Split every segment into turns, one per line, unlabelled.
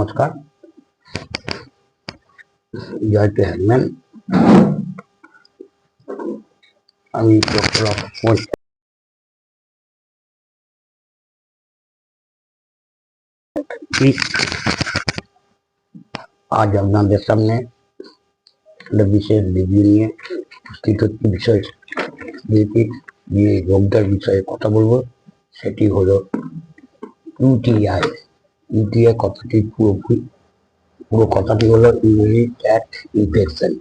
নমস্কার, জয় টু হ্যান্ডম্যান। আমি আজ আপনাদের সামনে একটা বিশেষ রিভিউ নিয়ে উপস্থিত হচ্ছে। বিষয় যে রোগটার বিষয়ে কথা বলবো সেটি হলো ইউটিআই। ইউটিআই কথাটি পুরো কথাটি হলো ইউরিনারি ট্র্যাক্ট ইনফেকশন।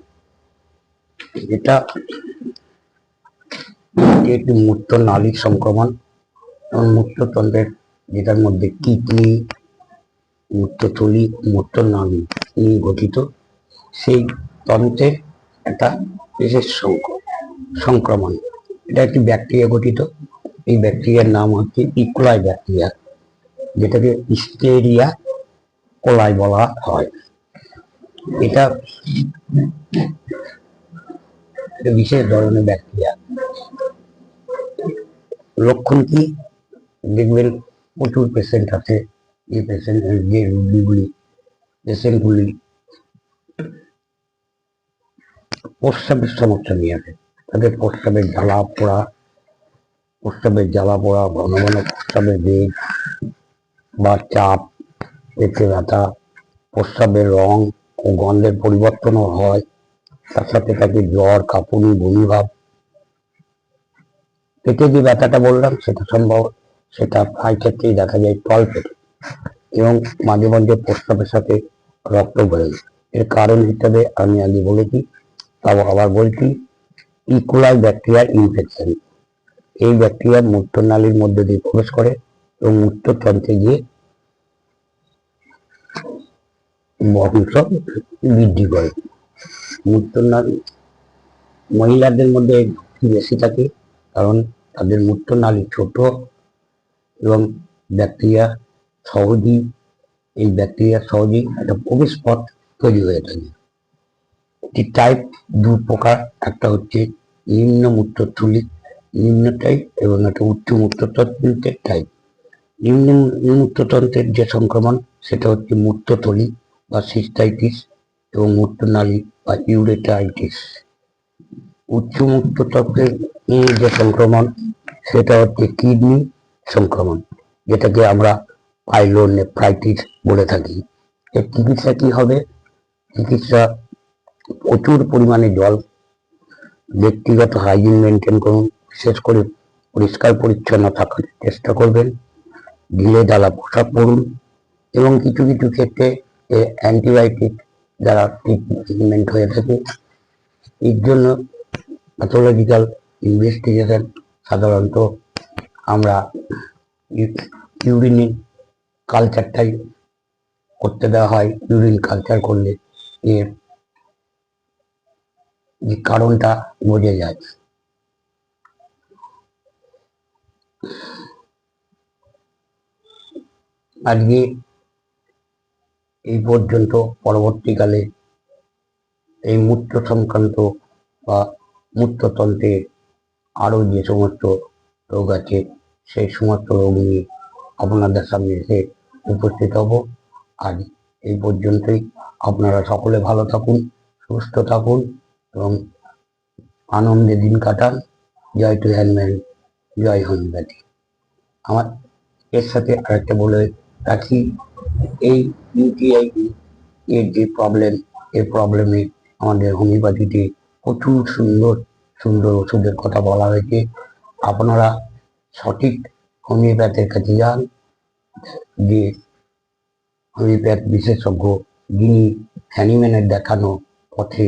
এটা একটি মূত্র নালীর সংক্রমণ এবং মূত্রতন্ত্রের, যেটার মধ্যে কিডনি, মূত্রথলি, মূত্রনালী নিয়ে গঠিত, সেই তন্ত্রের একটা বিশেষ সংক্রমণ। এটা একটি ব্যাকটেরিয়া গঠিত। এই ব্যাকটেরিয়ার নাম হচ্ছে ইকোলাই ব্যাকটেরিয়া, যেটাকে ইস্টেরিয়া কোলাই বলা হয়। এটা বিশেষ ধরনের ব্যাকটেরিয়া। লক্ষণ কি? দেখবেন প্রচুর পেশেন্ট আছে, যে পেশেন্টগুলি প্রস্রাবের সমস্যা নিয়ে আসে। তাদের প্রস্রাবের জ্বালা পোড়া, ঘন ঘন প্রস্রাবের বেগ বা চাপ, পেটে ব্যথা, প্রস্রাবের রং ও গন্ধের পরিবর্তনও হয়। তার সাথে থাকে জ্বর, কাঁপুনি, বমি ভাব। পেটে যে ব্যথাটা বললাম সেটা প্রায় ক্ষেত্রেই দেখা যায় তল পেটে, এবং মাঝে মাঝে প্রস্রাবের সাথে রক্ত বেরোয়। এর কারণ হিসাবে আমি আগে বলেছি, তাও আবার বলছি, ইকোলাই ব্যাকটেরিয়ার ইনফেকশন। এই ব্যাকটেরিয়া মূত্রনালীর মধ্যে দিয়ে প্রবেশ করে এবং মূত্রতন্ত্রে গিয়ে বংশ বৃদ্ধি করে। মূত্রনালী মহিলাদের মধ্যে বেশি থাকে, কারণ তাদের মূত্রনালী ছোট এবং এই ব্যাকটেরিয়া সহজেই একটা প্রবেশ পথ তৈরি হয়ে থাকে। এটি টাইপ দু প্রকার, একটা হচ্ছে নিম্ন মূত্রথলি নিম্ন টাইপ এবং একটা উচ্চ মূত্রতন্ত্রের টাইপ। নিম্ন মূত্রতন্ত্রের যে সংক্রমণ সেটা হচ্ছে মূত্রথলি বা সিস্টাইটিস এবং মূত্রনালী বা ইউরেটাইটিস। উচ্চ মূত্রতন্ত্রের যে সংক্রমণ সেটা হচ্ছে কিডনি সংক্রমণ, যেটাকে আমরা পাইলোনেফ্রাইটিস বলে থাকি। এর চিকিৎসা কি হবে? চিকিৎসা প্রচুর পরিমাণে জল, ব্যক্তিগত হাইজিন মেনটেন করুন, বিশেষ করে পরিষ্কার পরিচ্ছন্ন থাকার চেষ্টা করবেন, ঢিলে ঢালা পোশাক পরুন, এবং কিছু কিছু ক্ষেত্রে অ্যান্টিবায়োটিক দ্বারা ট্রিটমেন্ট হয়ে থাকে। এর জন্য প্যাথোলজিক্যাল ইনভেস্টিগেশন সাধারণত আমরা ইউরিন কালচারটাই করতে দেওয়া হয়। ইউরিন কালচার করলে এর যে কারণটা বোঝা যায়। আজকে এই পর্যন্ত। পরবর্তীকালে এই মূত্র সংক্রান্ত বা মূত্রতন্ত্রে আরো যে সমস্ত রোগ আছে সেই সমস্ত রোগ নিয়ে আপনাদের সামনে এসে উপস্থিত হব। আজ এই পর্যন্তই। আপনারা সকলে ভালো থাকুন, সুস্থ থাকুন এবং আনন্দে দিন কাটান। জয় টু হ্যান্ডম্যান, জয় হোমিওপ্যাথি। আমার এর সাথে আরেকটা বলে রাখি, এই ইউটিআই এর যে প্রবলেমে আমাদের হোমিওপ্যাথিতে প্রচুর সুন্দর সুন্দর ওষুধের কথা বলা হয়েছে। আপনারা সঠিক হোমিওপ্যাথের কাছে যান, যে হোমিওপ্যাথ বিশেষজ্ঞ, যিনি হ্যানিম্যানের দেখানো পথে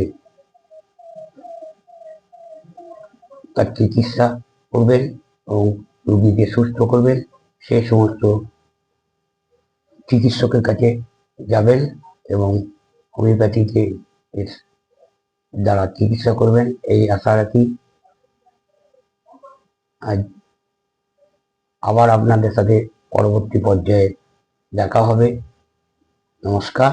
তার চিকিৎসা করবেন এবং রোগীকে সুস্থ করবেন। সেই সমস্ত চিকিৎসকের কাছে যাবেন এবং হোমিওপ্যাথিকে দ্বারা চিকিৎসা করবেন, এই আশা রাখি। আজ আবার আপনাদের সাথে পরবর্তী পর্যায়ে দেখা হবে। নমস্কার।